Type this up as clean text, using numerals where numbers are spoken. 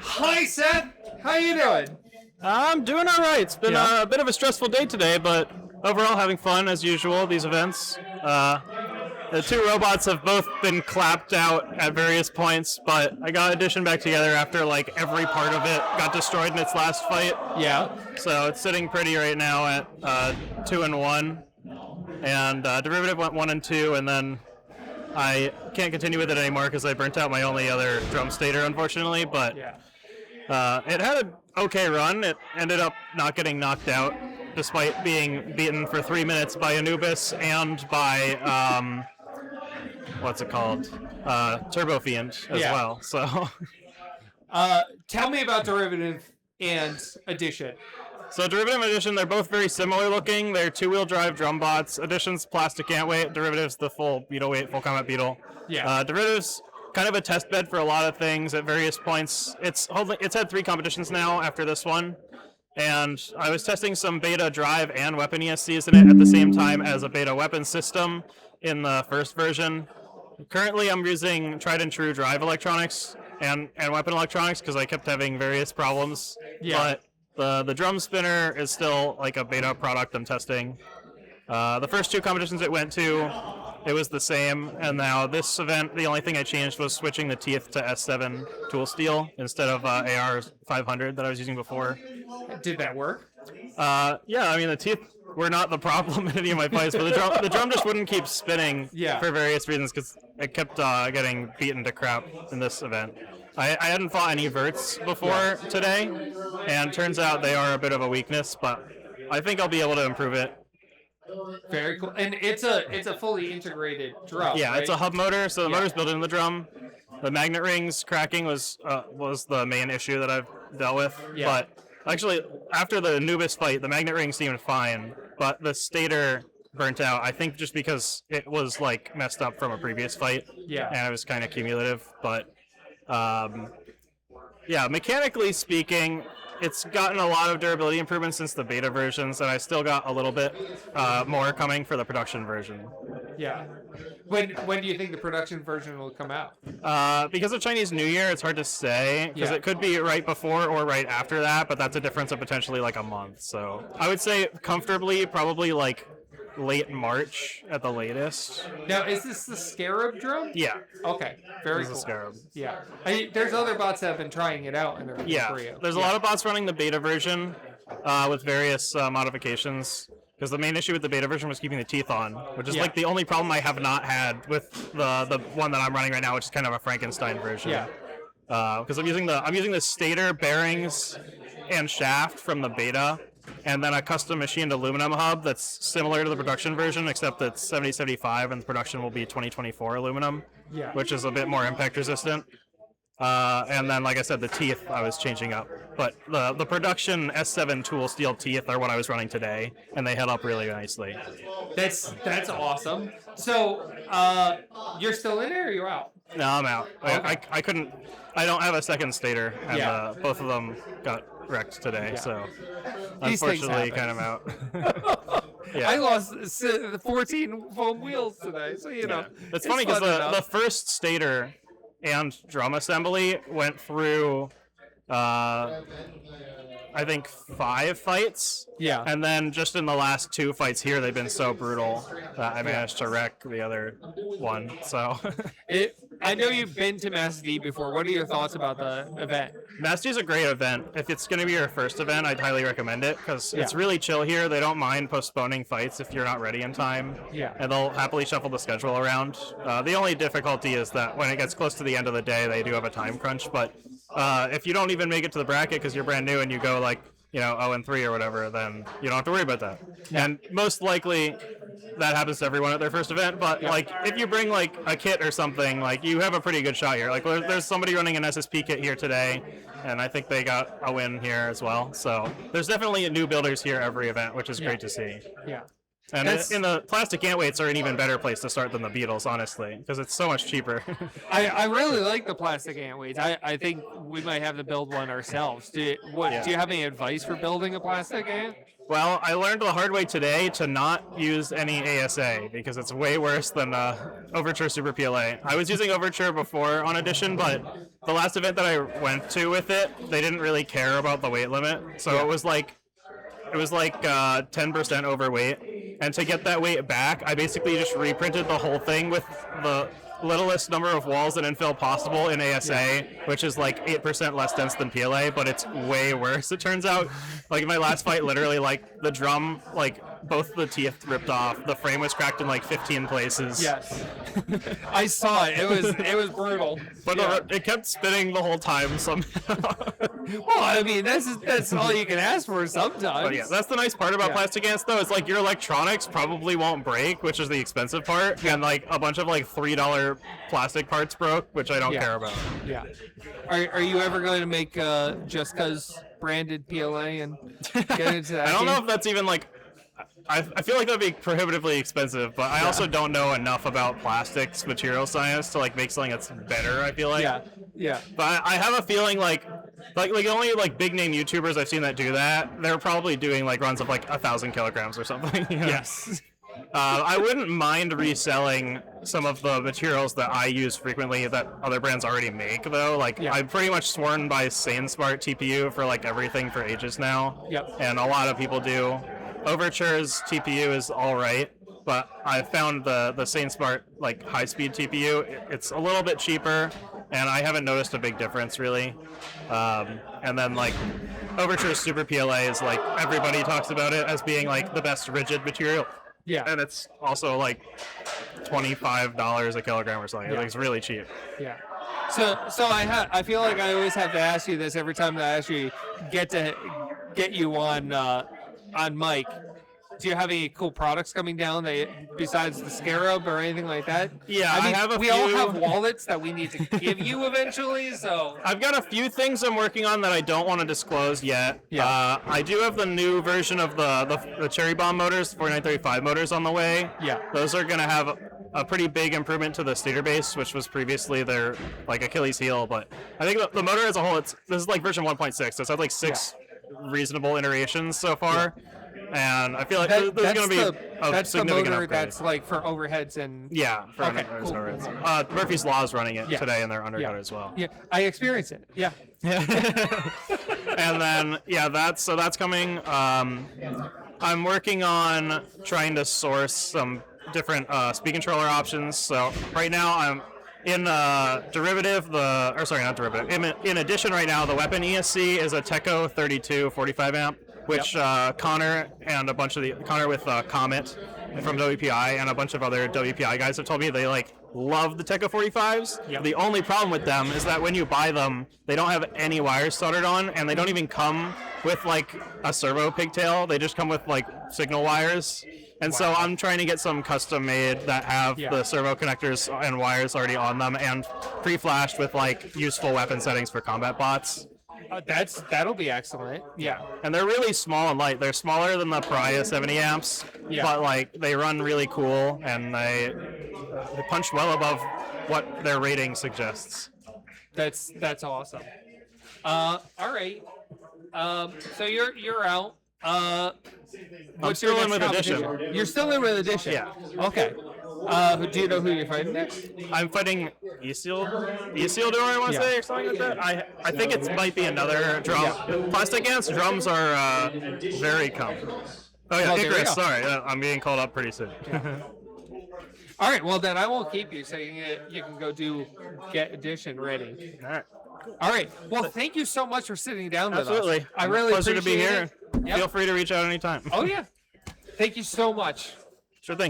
Hi, Seth. How you doing? I'm doing all right. It's been a bit of a stressful day today, but overall having fun as usual. These events. The two robots have both been clapped out at various points, but I got Edition back together after like every part of it got destroyed in its last fight. Yeah. So it's sitting pretty right now at 2 and 1, and Derivative went 1 and 2, and then I can't continue with it anymore because I burnt out my only other drum stator, unfortunately. But it had an okay run. It ended up not getting knocked out, despite being beaten for 3 minutes by Anubis and by what's it called? Turbo Fiend as well. So, tell me about Derivative and Edition. So Derivative and Edition, they're both very similar looking. They're two-wheel drive drum bots. Edition's plastic ant weight. Derivative's the full beetle weight, full combat beetle. Yeah. Derivative's kind of a test bed for a lot of things at various points. It's had 3 competitions now after this one. And I was testing some beta drive and weapon ESCs in it at the same time as a beta weapon system in the first version. Currently, I'm using tried and true drive electronics and weapon electronics because I kept having various problems. Yeah. But the drum spinner is still like a beta product I'm testing. The first 2 competitions it went to, it was the same. And now this event, the only thing I changed was switching the teeth to S7 tool steel instead of AR 500 that I was using before. Did that work? Yeah, I mean, the teeth were not the problem in any of my fights, but the drum just wouldn't keep spinning for various reasons because it kept getting beaten to crap in this event. I hadn't fought any verts before today, and turns out they are a bit of a weakness, but I think I'll be able to improve it. Very cool. And it's a fully integrated drum. Yeah, right? It's a hub motor, so the motor's built into the drum. The magnet rings cracking was the main issue that I've dealt with. Yeah. But actually, after the Anubis fight, the magnet rings seemed fine, but the stator burnt out. I think just because it was like messed up from a previous fight. Yeah. And it was kind of cumulative, but yeah, mechanically speaking, it's gotten a lot of durability improvements since the beta versions, and I still got a little bit more coming for the production version. Yeah. When do you think the production version will come out? Because of Chinese New Year, it's hard to say, because it could be right before or right after that, but that's a difference of potentially like a month. So I would say comfortably, probably like late March at the latest. Now, is this the Scarab drum? Yeah. Okay. Very cool. This is Scarab. Yeah. There's other bots that have been trying it out. There's a lot of bots running the beta version with various modifications. Because the main issue with the beta version was keeping the teeth on, which is like the only problem I have not had with the one that I'm running right now, which is kind of a Frankenstein version. Yeah. Because I'm using the stator, bearings, and shaft from the beta, and then a custom machined aluminum hub that's similar to the production version, except it's 7075, and the production will be 2024 aluminum, which is a bit more impact resistant. And then, like I said, the teeth I was changing up. But the production S7 tool steel teeth are what I was running today, and they held up really nicely. That's awesome. So, you're still in there, or you're out? No, I'm out. Okay. I don't have a second stator, and both of them got wrecked today, so unfortunately, kind of out. Yeah. I lost 14 foam wheels today, so you know. It's funny because the first stator and drum assembly went through I think 5 fights. Yeah. And then just in the last 2 fights here, they've been so brutal that I managed to wreck the other one. So I know you've been to Mass D before. What are your thoughts about the event? Mass D is a great event. If it's going to be your first event, I'd highly recommend it because it's really chill here. They don't mind postponing fights if you're not ready in time. Yeah. And they'll happily shuffle the schedule around. The only difficulty is that when it gets close to the end of the day, they do have a time crunch. But if you don't even make it to the bracket because you're brand new and you go like, 0-3 or whatever, then you don't have to worry about that. Yeah. And most likely that happens to everyone at their first event, but like if you bring like a kit or something, like you have a pretty good shot here. Like there's somebody running an SSP kit here today, and I think they got a win here as well. So there's definitely new builders here every event, which is great to see. Yeah. And in the plastic ant weights are an even better place to start than the Beetles, honestly, because it's so much cheaper. I really like the plastic ant weights. I think we might have to build one ourselves. Do you have any advice for building a plastic ant? Well, I learned the hard way today to not use any ASA because it's way worse than Overture Super PLA. I was using Overture before on Edition, but the last event that I went to with it, they didn't really care about the weight limit, so it was like 10% overweight. And to get that weight back, I basically just reprinted the whole thing with the littlest number of walls and infill possible in ASA, which is like 8% less dense than PLA, but it's way worse, it turns out. Like in my last fight, literally, like the drum, like both the teeth ripped off, the frame was cracked in like 15 places. Yes. I saw it. It was brutal. But it kept spinning the whole time somehow. Well, I mean, that's all you can ask for sometimes. But yeah, that's the nice part about plastic ants, though. It's like your electronics probably won't break, which is the expensive part, and like a bunch of like $3 plastic parts broke, which I don't care about. Yeah. Are you ever going to make Just Cause branded PLA and get into that? I don't know if that's even like. I feel like that'd be prohibitively expensive, but I also don't know enough about plastics material science to like make something that's better. I feel like. Yeah. But I have a feeling like only like big name YouTubers I've seen that do that, they're probably doing like runs of like 1,000 kilograms or something. You know? Yes. I wouldn't mind reselling some of the materials that I use frequently that other brands already make, though. Like, I'm pretty much sworn by SaneSmart TPU for like everything for ages now. Yep. And a lot of people do. Overture's TPU is all right, but I found the SaneSmart like high-speed TPU. It's a little bit cheaper, and I haven't noticed a big difference really. And then like Overture's Super PLA is like everybody talks about it as being like the best rigid material. Yeah. And it's also like $25 a kilogram or something. It's really cheap. Yeah. So I feel like I always have to ask you this every time that I actually get you on mic. Do you have any cool products coming down besides the Scarab or anything like that? Yeah, I mean, have a we few. all have wallets that we need to give you eventually, so... I've got a few things I'm working on that I don't want to disclose yet. Yeah. I do have the new version of the Cherry Bomb motors, 4935 motors on the way. Yeah. Those are going to have a pretty big improvement to the stator base, which was previously their like Achilles heel, but I think the motor as a whole, this is like version 1.6, so it's had like 6 reasonable iterations so far. And I feel like there's going to be a significant motor upgrade. That's like for overheads and... Yeah, for overheads. Murphy's Law is running it today in their undercut as well. Yeah, I experienced it. Yeah. And then, that's coming. I'm working on trying to source some different speed controller options. So right now I'm in derivative, not derivative. In addition right now, the weapon ESC is a Teco 32 45 amp. Which Connor with Comet from WPI and a bunch of other WPI guys have told me they like love the Teco 45s. Yep. The only problem with them is that when you buy them, they don't have any wires soldered on, and they don't even come with like a servo pigtail. They just come with like signal wires. And so I'm trying to get some custom made that have the servo connectors and wires already on them and pre-flashed with like useful weapon settings for combat bots. That'll be excellent. Yeah. And they're really small and light. They're smaller than the Pariah 70 amps, but like they run really cool and they punch well above what their rating suggests. That's awesome. All right. So you're out. I'm still in with Edition? You're still in with Edition? Yeah. Okay. Do you know who you're fighting next? I'm fighting Isildur, I want to say, or something like that. I think it might be another drum. Yeah. Plastic Ants drums are very common. Oh yeah, Icarus, sorry. I'm being called up pretty soon. All right, well then I won't keep you, so you can go get Edition ready. All right. Well, thank you so much for sitting down with us. Absolutely. I really pleasure to be here. Yep. Feel free to reach out anytime. Oh yeah. Thank you so much. Sure thing.